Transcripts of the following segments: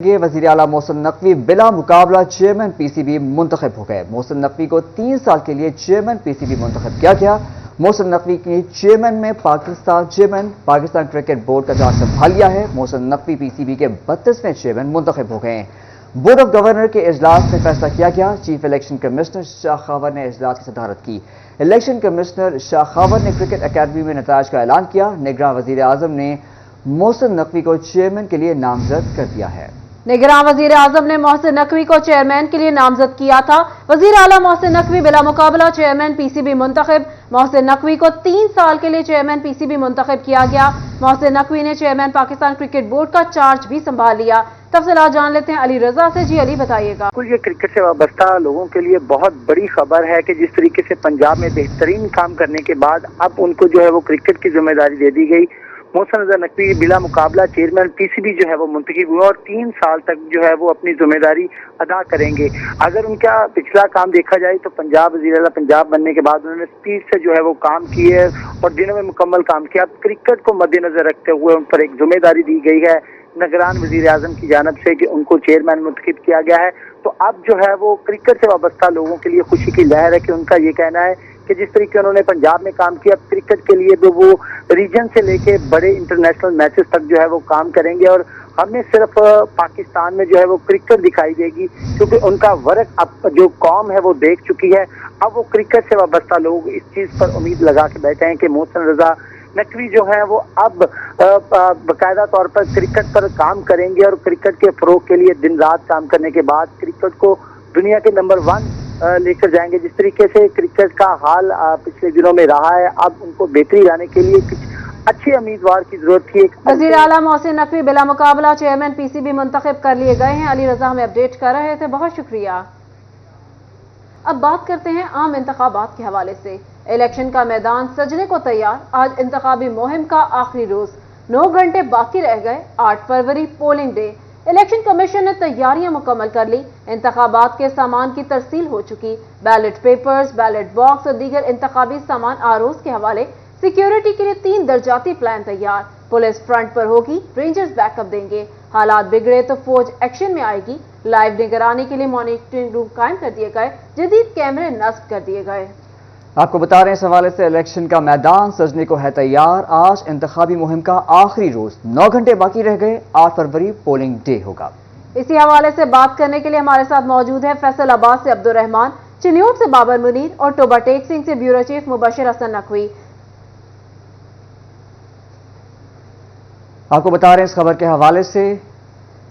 वज़ीर आला मोहसिन नकवी बिला मुकाबला चेयरमैन पीसीबी मुंतखब हो गए। मोहसिन नकवी को 3 साल के लिए चेयरमैन पीसीबी मुंतखब किया गया। मोहसिन नकवी की चेयरमैन में पाकिस्तान क्रिकेट बोर्ड का चार्ज संभाल लिया है। मोहसिन नकवी पीसीबी के 32वें चेयरमैन मुंतखब हो गए हैं। बोर्ड ऑफ गवर्नर के इजलास में फैसला किया गया। Chief election commissioner Shah Khawar ने इजलास की सदारत की। इलेक्शन कमिश्नर शाह खावर ने क्रिकेट अकादमी में नताज का ऐलान किया। निगरान वज़ीर आज़म ने मोहसिन नकवी को चेयरमैन के लिए नामजद कर दिया है। निगरान वजीर आजम ने मोहसिन नकवी को चेयरमैन के लिए नामजद किया था। वजीर आला मोहसिन नकवी बिला मुकाबला चेयरमैन पीसीबी मुंतखब। मोहसिन नकवी को 3 साल के लिए चेयरमैन पीसीबी मुंतखब किया गया। मोहसिन नकवी ने चेयरमैन पाकिस्तान क्रिकेट बोर्ड का चार्ज भी संभाल लिया। तफसीलात जान लेते हैं अली रजा से। जी अली, बताइएगा। ये क्रिकेट से वाबस्ता लोगों के लिए बहुत बड़ी खबर है कि जिस तरीके से पंजाब में बेहतरीन काम करने के बाद अब उनको जो है वो क्रिकेट की जिम्मेदारी दे दी गई। मोहसिन नकवी बिला मुकाबला चेयरमैन पीसीबी जो है वो मुंतखब हुआ और 3 साल तक जो है वो अपनी जिम्मेदारी अदा करेंगे। अगर उनका पिछला काम देखा जाए तो पंजाब वज़ीर आला पंजाब बनने के बाद उन्होंने स्पीड से जो है वो काम किए और दिनों में मुकम्मल काम किया। अब क्रिकेट को मद्देनजर रखते हुए उन पर एक जिम्मेदारी दी गई है निगरान वज़ीर आज़म की जानिब से कि उनको चेयरमैन मुंतखब किया गया है। तो अब जो है वो क्रिकेट से वाबस्ता लोगों के लिए खुशी की लहर है कि उनका ये कहना है कि जिस तरीके उन्होंने पंजाब में काम किया क्रिकेट के लिए तो वो रीजन से लेके बड़े इंटरनेशनल मैचेस तक जो है वो काम करेंगे और हमें सिर्फ पाकिस्तान में जो है वो क्रिकेट दिखाई देगी क्योंकि उनका वर्क अब जो कौम है वो देख चुकी है। अब वो क्रिकेट से वाबस्ता लोग इस चीज़ पर उम्मीद लगा के बैठे हैं कि मोहसिन रजा नकवी जो है वो अब बाकायदा तौर पर क्रिकेट पर काम करेंगे और क्रिकेट के फ़रोग के लिए दिन रात काम करने के बाद क्रिकेट को दुनिया के नंबर 1 लेकर जाएंगे। जिस तरीके से क्रिकेट का हाल पिछले दिनों में रहा है अब उनको बेहतरी लाने के लिए कुछ अच्छे उम्मीदवार की जरूरत थी। वज़ीर आला मोहसिन नकवी बिला मुकाबला चेयरमैन पीसीबी मुंतखब कर लिए गए हैं। अली रजा हमें अपडेट कर रहे थे, बहुत शुक्रिया। अब बात करते हैं आम इंतखाबात के हवाले से। इलेक्शन का मैदान सजने को तैयार। आज इंतखाबी मुहिम का आखिरी रोज, 9 घंटे बाकी रह गए। 8 फरवरी पोलिंग डे। इलेक्शन कमीशन ने तैयारियां मुकम्मल कर ली। इंतखाबात के सामान की तरसील हो चुकी। बैलेट पेपर्स, बैलेट बॉक्स और दीगर इंतखाबी सामान आरोज के हवाले। सिक्योरिटी के लिए 3 दर्जाती प्लान तैयार। पुलिस फ्रंट पर होगी, रेंजर्स बैकअप देंगे। हालात बिगड़े तो फौज एक्शन में आएगी। लाइव निगरानी के लिए मॉनिटरिंग रूम कायम कर दिए गए। जदीद कैमरे नस्ब कर दिए गए। आपको बता रहे हैं इस हवाले से इलेक्शन का मैदान सजने को है तैयार। आज इंतखाबी मुहिम का आखिरी रोज, 9 घंटे बाकी रह गए। 8 फरवरी पोलिंग डे होगा। इसी हवाले से बात करने के लिए हमारे साथ मौजूद है फैसलाबाद से अब्दुल रहमान, चिन्योट से बाबर मुनीर और टोबा टेक सिंह से ब्यूरो चीफ मुबशिर हसन नकवी। आपको बता रहे हैं इस खबर के हवाले से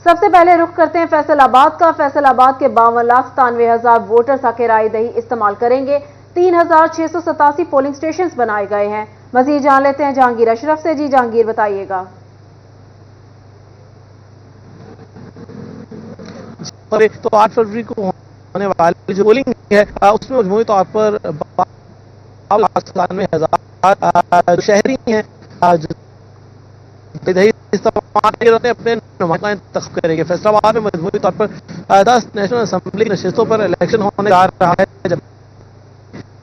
सबसे पहले रुख करते हैं फैसलाबाद का। फैसलाबाद के 52,97,000 वोटर्स हक राय दही इस्तेमाल करेंगे। 3,687 पोलिंग स्टेशन बनाए गए हैं। मजीद जान लेते हैं जहांगीर अशरफ से। जी जहांगीर, बताइएगा। तो 8 फरवरी को होने वाली जो पोलिंग है उसमें मजमूई तौर पर 92,000 शहरी हैं अपने नुमाइंदा इंतखाब करेंगे। फैसलाबाद में मजमूई तौर पर 10 नेशनल असेंबली की नशिस्तों पर इलेक्शन होने जा रहा है। जब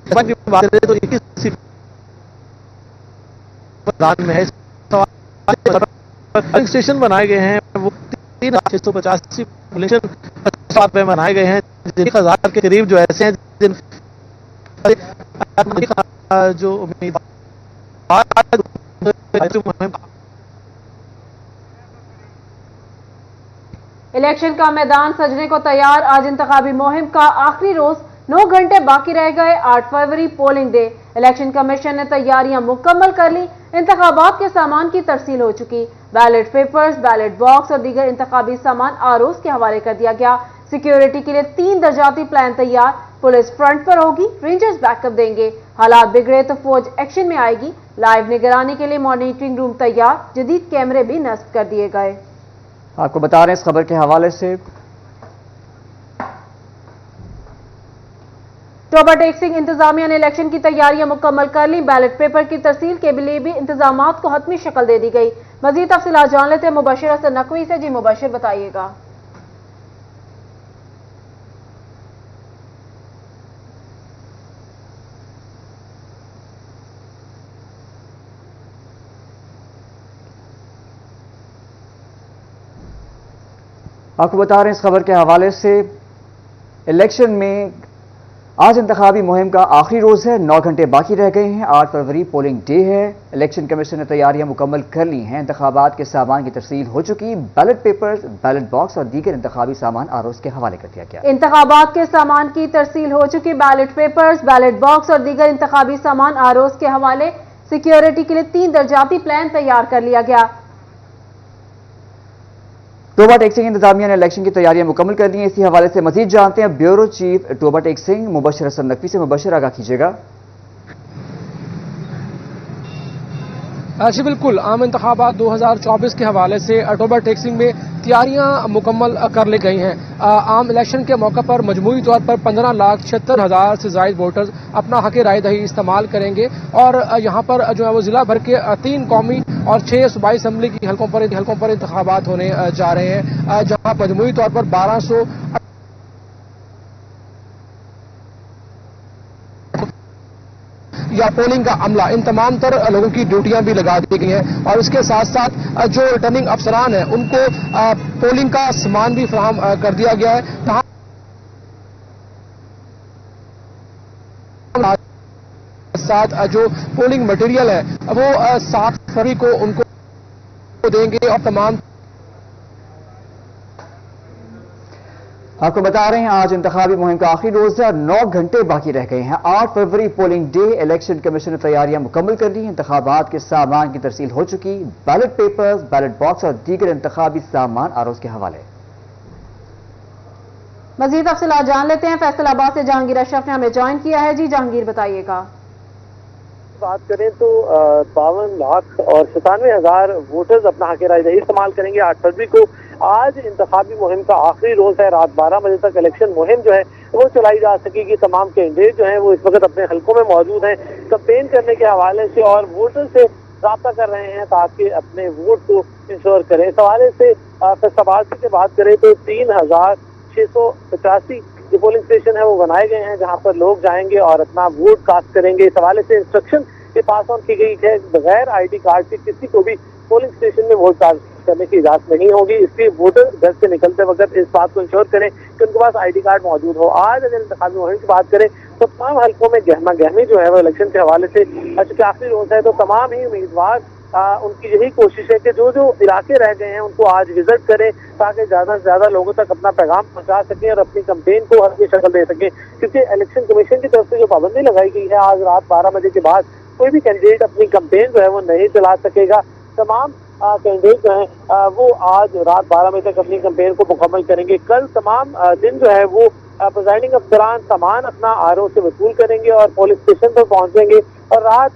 की बात करें तो 21 सीट में है। स्टेशन बनाए गए हैं वो 3,685 पे बनाए गए हैं। 1,000 के करीब जो ऐसे हैं जिन जो उम्मीदवार इलेक्शन का मैदान सजने को तैयार। आज इंतखाबी मुहिम का आखिरी रोज, 9 घंटे बाकी रह गए। 8 फरवरी पोलिंग डे। इलेक्शन कमीशन ने तैयारियां मुकम्मल कर ली। इंतखाबात के सामान की तरसील हो चुकी। बैलेट पेपर्स, बैलेट बॉक्स और दीगर इंतखाबी सामान आरोज के हवाले कर दिया गया। सिक्योरिटी के लिए 3 दर्जाती प्लान तैयार। पुलिस फ्रंट पर होगी, रेंजर्स बैकअप देंगे। हालात बिगड़े तो फौज एक्शन में आएगी। लाइव निगरानी के लिए मॉनिटरिंग रूम तैयार। जदीद कैमरे भी नस्ब कर दिए गए। आपको बता रहे हैं इस खबर के हवाले से टोबा टेक सिंह इंतजामिया ने इलेक्शन की तैयारियां मुकम्मल कर ली। बैलेट पेपर की तरसील के लिए भी इंतजामात को हतमी शक्ल दे दी गई। मजीद तफसीलात जान लेते हैं मुबशिर हसन नकवी से। जी मुबशिर, बताइएगा। आपको बता रहे हैं इस खबर के हवाले से इलेक्शन में आज इंतखाबी मुहिम का आखिरी रोज है। 9 घंटे बाकी रह गए हैं। 8 फरवरी पोलिंग डे है। इलेक्शन कमीशन ने तैयारियां मुकम्मल कर ली हैं। इंतखाबात के सामान की तरसील हो चुकी। बैलेट पेपर्स, बैलेट बॉक्स और दीगर इंतखाबी सामान आरोज के हवाले कर दिया गया। इंतखाबात के सामान की तरसील हो चुकी। बैलेट पेपर्स, बैलेट बॉक्स और दीगर इंतखाबी सामान आरोज के हवाले। सिक्योरिटी के लिए 3 दर्जाती प्लान तैयार कर लिया गया। टोबा टेक सिंह इंतजामिया ने इलेक्शन की तैयारियां मुकम्मल कर ली हैं। इसी हवाले से मजीद जानते हैं ब्यूरो चीफ टोबा टेक सिंह मुबशर हसन नकवी से। मुबशर, आगाह कीजिएगा। जी बिल्कुल, आम इंतखाबात 2024 के हवाले से टोबा टेक सिंह में तैयारियां मुकम्मल कर ली गई हैं। आम इलेक्शन के मौके पर मजमूई तौर पर 15,76,000 से ज़ायद वोटर्स अपना हक़ राय दही इस्तेमाल करेंगे और यहाँ पर जो है वो ज़िला भर के 3 कौमी और 6 सूबाई असम्बली की हलकों पर इंतखाबात होने जा रहे हैं, जहाँ मजमूई तौर पर 1200 या पोलिंग का अमला, इन तमाम तर लोगों की ड्यूटियां भी लगा दी गई हैं और इसके साथ साथ जो रिटर्निंग अफसरान हैं उनको पोलिंग का सामान भी फराहम कर दिया गया है। साथ जो पोलिंग मटेरियल है वो 7 फरवरी को उनको देंगे और तमाम। आपको बता रहे हैं आज इंतखाबी मुहिम का आखिरी रोज है और 9 घंटे बाकी रह गए हैं। 8 फरवरी पोलिंग डे। इलेक्शन कमीशन ने तैयारियां मुकम्मल कर ली। इंतखाबात के सामान की तरसील हो चुकी। बैलेट पेपर्स, बैलेट बॉक्स और दीगर इंतखाबी सामान आरोज के हवाले। मजीद तफसीलात जान लेते हैं। फैसलाबाद से जहांगीर अशरफ ने हमें ज्वाइन किया है। जी जहांगीर, बताइएगा। बात करें तो 52 लाख और 97,000 वोटर्स अपना हक़ राय दही इस्तेमाल करेंगे 8 फरवरी को। आज इंतखाबी मुहिम का आखिरी रोज है। रात 12 बजे तक इलेक्शन मुहिम जो है वो चलाई जा सकेगी। तमाम कैंडिडेट जो हैं वो इस वक्त अपने हलकों में मौजूद हैं कैंपेन करने के हवाले से और वोटर से राब्ता कर रहे हैं ताकि अपने वोट को इंश्योर करें। इस हवाले से फैसलाबाद की बात करें तो 3,685 जो पोलिंग स्टेशन है वो बनाए गए हैं जहां पर लोग जाएंगे और अपना वोट कास्ट करेंगे। इस हवाले से इंस्ट्रक्शन के पास ऑन की गई है बगैर ID कार्ड के किसी को भी पोलिंग स्टेशन में वोट कास्ट करने की इजाजत नहीं होगी। इसलिए वोटर घर से निकलते वक्त इस बात को इंश्योर करें कि उनके पास ID कार्ड मौजूद हो। आज अगर इंतखाबी मुहिम की बात करें तो तमाम हलकों में गहमा गहमी जो है वो इलेक्शन के हवाले से चूंकि आखिरी रोज है तो तमाम ही उम्मीदवार उनकी यही कोशिश है कि जो जो इलाके रह गए हैं उनको आज विजिट करें ताकि ज्यादा से ज्यादा लोगों तक अपना पैगाम पहुंचा सकें और अपनी कैंपेन को हर शक्ल दे सकें। क्योंकि इलेक्शन कमीशन की तरफ से जो पाबंदी लगाई गई है आज रात 12 बजे के बाद कोई भी कैंडिडेट अपनी कैंपेन जो है वो नहीं चला सकेगा। तमाम कैंडिडेट जो है वो आज रात 12 बजे तक अपनी कैंपेन को मुकम्मल करेंगे। कल तमाम दिन जो है वो प्रिजाइडिंग अफसरान सामान अपना RO से वसूल करेंगे और पुलिस स्टेशन पर पहुंचेंगे और रात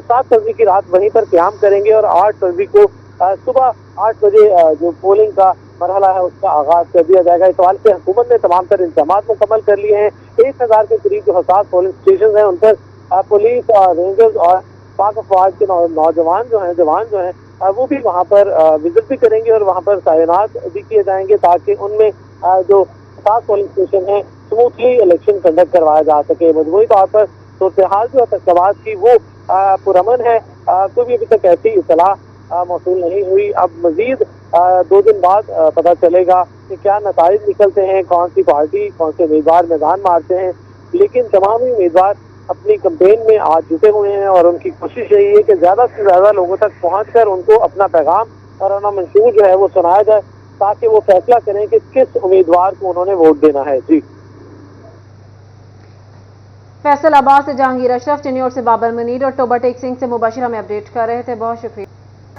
7 फरवरी की रात वहीं पर क़याम करेंगे और 8 फरवरी को सुबह 8 बजे जो पोलिंग का मरहला है उसका आगाज कर दिया जाएगा। इस हवाले से हुकूमत ने तमाम तर इंतजाम मुकम्मल कर लिए हैं। 1000 के करीब जो हसास पोलिंग स्टेशन हैं उन पर पुलिस और रेंजर्स और पाक अफवाज के नौजवान जवान जो हैं वो भी वहाँ पर विजिट भी करेंगे और वहाँ पर तैनात भी किए जाएंगे ताकि उनमें जो हसास पोलिंग स्टेशन है स्मूथली इलेक्शन कंडक्ट करवाया जा सके। मजमूई तौर पर सूरत-ए-हाल जो फैसलाबाद की वो पुरअमन है। कोई भी अभी तक ऐसी इत्तला मौसूल नहीं हुई। अब मजीद 2 दिन बाद पता चलेगा कि क्या नताइज निकलते हैं, कौन सी पार्टी कौन से उम्मीदवार मैदान मारते हैं। लेकिन तमाम ही उम्मीदवार अपनी कैंपेन में आज जुटे हुए हैं और उनकी कोशिश यही है कि ज्यादा से ज्यादा लोगों तक पहुंचकर उनको अपना पैगाम और अपना मंशूर जो है वो सुनाया जाए ताकि वो फैसला करें कि किस उम्मीदवार को उन्होंने वोट देना है। जी फैसलाबाद से जहांगीर अशरफ, चिन्नौर से बाबर मुनीर और टोबा टेक सिंह से मुबशर हमें अपडेट कर रहे थे। बहुत शुक्रिया।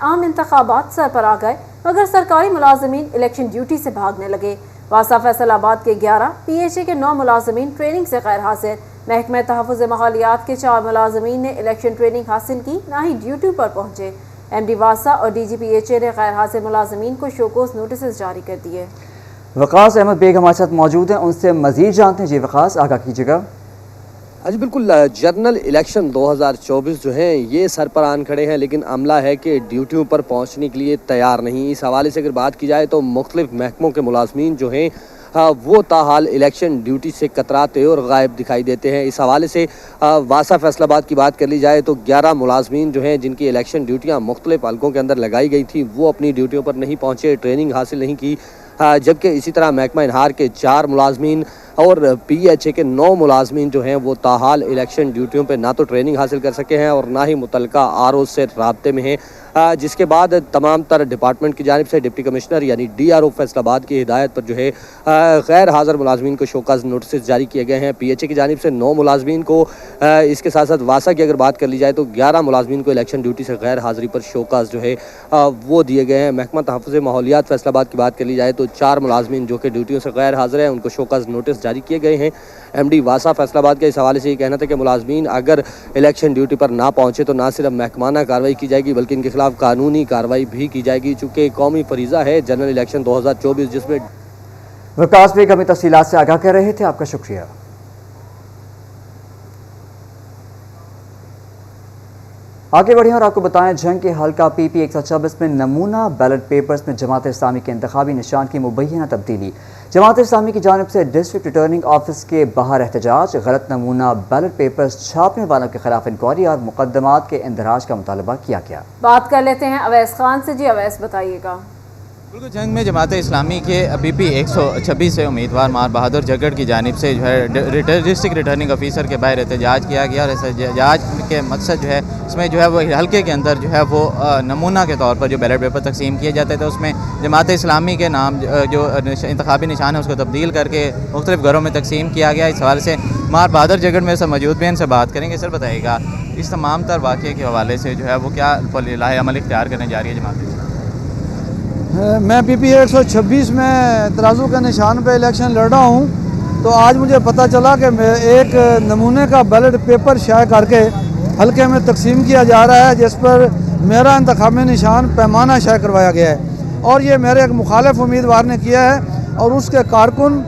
आम इंतखाबात सर पर आ गए मगर सरकारी मुलाजमीन इलेक्शन ड्यूटी से भागने लगे। वासा फैसलाबाद के 11, PHA के 9 मुलाजमीन ट्रेनिंग से गैर हाजिर। महकमा तहफ़्फ़ुज़ माहौलियात के 4 मुलाजमीन ने इलेक्शन ट्रेनिंग हासिल की, ना ही ड्यूटी पर पहुंचे। MD वासा और DG PHA ने गैर हाजिर मुलाजमीन को शोकोस नोटिस जारी कर दिए। वकास अहमद बेग हमारे साथ मौजूद हैं, उनसे मजीद जानते हैं। जी वकास, आगाह कीजिएगा। आज बिल्कुल जनरल इलेक्शन 2024 जो हैं ये सर पर आन खड़े हैं लेकिन अमला है कि ड्यूटियों पर पहुंचने के लिए तैयार नहीं। इस हवाले से अगर बात की जाए तो मुख्तलिफ महकमों के मुलाजमीन जो हैं वो ताहाल इलेक्शन ड्यूटी से कतराते और गायब दिखाई देते हैं। इस हवाले से वासा फैसलाबाद की बात कर ली जाए तो 11 मुलाजमीन जो हैं जिनकी इलेक्शन ड्यूटियाँ मुख्तलिफ हलकों के अंदर लगाई गई थी वो अपनी ड्यूटियों पर नहीं पहुँचे, ट्रेनिंग हासिल नहीं की। जबकि इसी तरह महकमा इनहार के 4 मुलाजमीन और PHA के 9 मुलाजमीन जो हैं वो ताहाल इलेक्शन ड्यूटियों पे ना तो ट्रेनिंग हासिल कर सके हैं और ना ही मुतलका RO से राब्ते में हैं, जिसके बाद तमाम तर डिपार्टमेंट की जानिब से डिप्टी कमिश्नर यानी DRO फैसलाबाद की हिदायत पर जो है गैर हाज़िर मुलाजमीन को शोकाज नोटिस जारी किए गए हैं। PHA की जानिब से 9 मुलाजमीन को, इसके साथ साथ वासा की अगर बात कर ली जाए तो 11 मुलाजमीन को इलेक्शन ड्यूटी से गैर हाज़िरी पर शोकाज जो है वो दिए गए हैं। महकमा तहफ़्फ़ुज़ माहौलियात फैसलाबाद की बात कर ली जाए तो 4 मुलाजमीन जो कि ड्यूटियों से गैर हाज़िर हैं उनको शोकाज नोटिस जारी किए गए हैं। MD वासा फैसलाबाद के इस हवाले से ये कहना था कि मुलाजमीन अगर इलेक्शन ड्यूटी पर ना पहुँचे तो ना सिर्फ महकमाना कार्रवाई की जाएगी बल्कि इनके खिलाफ कानूनी कार्रवाई भी की जाएगी, चूँकि कौमी फरीज़ा है जनरल इलेक्शन 2024 जिसमें विकास बेग हमें तफसीलात से आगाह कर रहे थे, आपका शुक्रिया। आगे बढ़े और आपको बताएं, जंग के हल्का PP 126 में नमूना बैलेट पेपर्स में जमात इस्लामी के इंतखाबी निशान की मुबैना तब्दीली। जमात इस्लामी की जानिब से डिस्ट्रिक्ट रिटर्निंग ऑफिस के बाहर एहतजाज, गलत नमूना बैलेट पेपर्स छापने वालों के खिलाफ इंक्वायरी और मुकदमात के इंदराज का मुतालबा किया गया। बात कर लेते हैं अवैस खान से। जी अवैस, बताइएगा। बिल्कुल, जंग में जमात इस्लामी के PP 126 से उम्मीदवार मार बहादुर जगड़ की जानिब से जो है डिस्ट्रिक्ट रिटर्निंग ऑफिसर के बाहर एहतजाज किया गया और एहतजाज के मकसद जो है इसमें जो है वो हल्के के अंदर जो है वो नमूना के तौर पर जो बैलेट पेपर तकसीम किए जाते थे उसमें जमात इस्लामी के नाम जो इंतखाबी निशान है उसको तब्दील करके मुख्तलिफ घरों में तकसीम किया गया। इस हवाले से मार बहादुर जगड़ में सब मौजूद भी इनसे बात करेंगे। सर बताइएगा, इस तमाम तर वाक़े के हवाले से जो है वो क्या लाहे अमल इख्तियार करने जा रही है जमात? मैं PP 126 में तराजू के निशान पे इलेक्शन लड़ रहा हूँ, तो आज मुझे पता चला कि एक नमूने का बैलेट पेपर शाये करके हल्के में तकसीम किया जा रहा है जिस पर मेरा इंतखाबी निशान पैमाना शाये करवाया गया है और ये मेरे एक मुखालिफ उम्मीदवार ने किया है और उसके कारकुन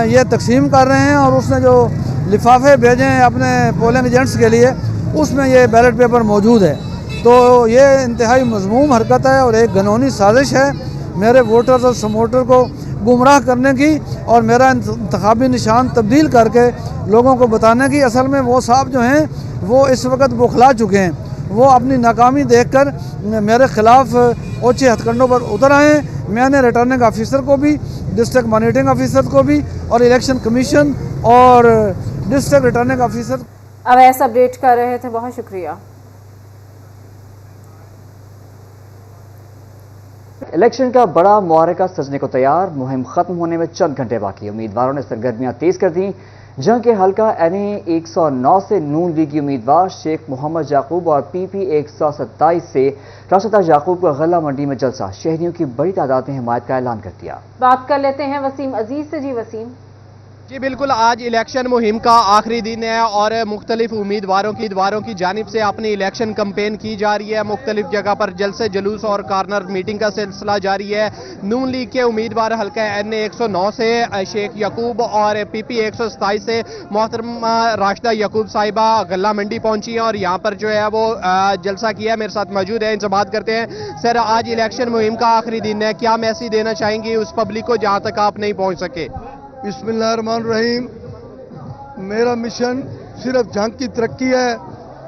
ये तकसीम कर रहे हैं और उसने जो लिफाफे भेजे हैं अपने पोलिंग एजेंट्स के लिए उसमें ये बैलेट पेपर मौजूद है। तो ये इंतहाई मज़मूम हरकत है और एक कानूनी साजिश है मेरे वोटर्स और समोटर को गुमराह करने की और मेरा इंतखाबी निशान तब्दील करके लोगों को बताने की। असल में वो साहब जो हैं वो इस वक्त बौखला चुके हैं, वो अपनी नाकामी देखकर मेरे ख़िलाफ़ ओछे हथकंडों पर उतर आए हैं। मैंने रिटर्निंग ऑफिसर को भी, डिस्ट्रिक्ट मॉनिटरिंग ऑफिसर को भी और इलेक्शन कमीशन और district returning officer Awais update कर रहे थे, बहुत शुक्रिया। इलेक्शन का बड़ा मुआरका सजने को तैयार, मुहिम खत्म होने में चंद घंटे बाकी। उम्मीदवारों ने सरगर्मियां तेज कर दी। जंग के हल्का NA 109 से नून लीगी उम्मीदवार शेख मोहम्मद याकूब और PP 127 से राशिदा याकूब को गल्ला मंडी में जलसा, शहरियों की बड़ी तादाद ने हिमायत का ऐलान कर दिया। बात कर लेते हैं वसीम अजीज से। जी वसीम। जी बिल्कुल, आज इलेक्शन मुहिम का आखिरी दिन है और मुख्तलिफ उम्मीदवारों की जानिब से अपनी इलेक्शन कैंपेन की जा रही है। मुख्तलिफ जगह पर जलसे जुलूस और कॉर्नर मीटिंग का सिलसिला जारी है। नून लीग के उम्मीदवार हल्का NA 109 से शेख याकूब और PP 127 से मोहतरमा राशिदा याकूब साहिबा गल्ला मंडी पहुंची है और यहाँ पर जो है वो जलसा किया। मेरे साथ मौजूद है, इनसे बात करते हैं। सर, आज इलेक्शन मुहिम का आखिरी दिन है, क्या मैसेज देना चाहेंगे उस पब्लिक को जहाँ तक आप नहीं पहुँच सके? बिस्मिल्लाहिर्रहमानिर्रहीम। मेरा मिशन सिर्फ जंग की तरक्की है।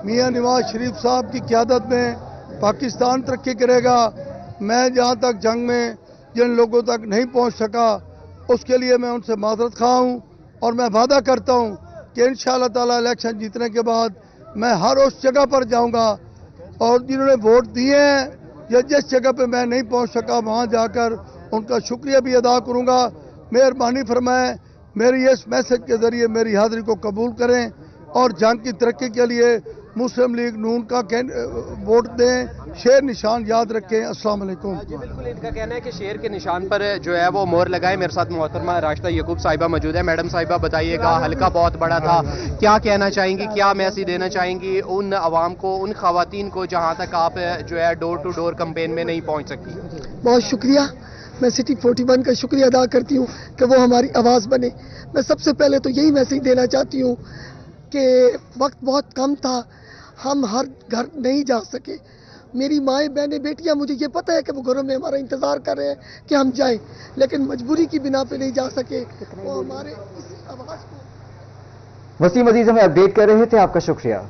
मियां नवाज शरीफ साहब की क़यादत में पाकिस्तान तरक्की करेगा। मैं जहां तक जंग में जिन लोगों तक नहीं पहुंच सका उसके लिए मैं उनसे माजरत खा हूं और मैं वादा करता हूं कि इंशाअल्लाह ताला इलेक्शन जीतने के बाद मैं हर उस जगह पर जाऊंगा और जिन्होंने वोट दिए हैं या जिस जगह पर मैं नहीं पहुँच सका वहाँ जाकर उनका शुक्रिया भी अदा करूँगा। मेहरबानी फरमाएं, मेरी इस मैसेज के ज़रिए मेरी हाज़िरी को कबूल करें और जंग की तरक्की के लिए मुस्लिम लीग नून का वोट दें, शेर निशान याद रखें। अस्सलाम वालेकुम। जी बिल्कुल, इनका कहना है कि शेर के निशान पर जो है वो मोहर लगाए। मेरे साथ मोहतरमा राशिदा याकूब साहिबा मौजूद है। मैडम साहिबा बताइएगा, हल्का बहुत बड़ा था, क्या कहना चाहेंगी, क्या मैसेज देना चाहेंगी उन आवाम को, उन खवातीन को जहाँ तक आप जो है डोर टू डोर कैंपेन में नहीं पहुँच सकती? बहुत शुक्रिया, मैं सिटी 41 का शुक्रिया अदा करती हूँ कि वो हमारी आवाज़ बने। मैं सबसे पहले तो यही मैसेज देना चाहती हूँ कि वक्त बहुत कम था, हम हर घर नहीं जा सके। मेरी माएँ बहनें बेटियाँ, मुझे ये पता है कि वो घरों में हमारा इंतज़ार कर रहे हैं कि हम जाएं, लेकिन मजबूरी की बिना पे नहीं जा सके। वो हमारे इस आवाज़ को वसीम अजीज हमें अपडेट कर रहे थे, आपका शुक्रिया।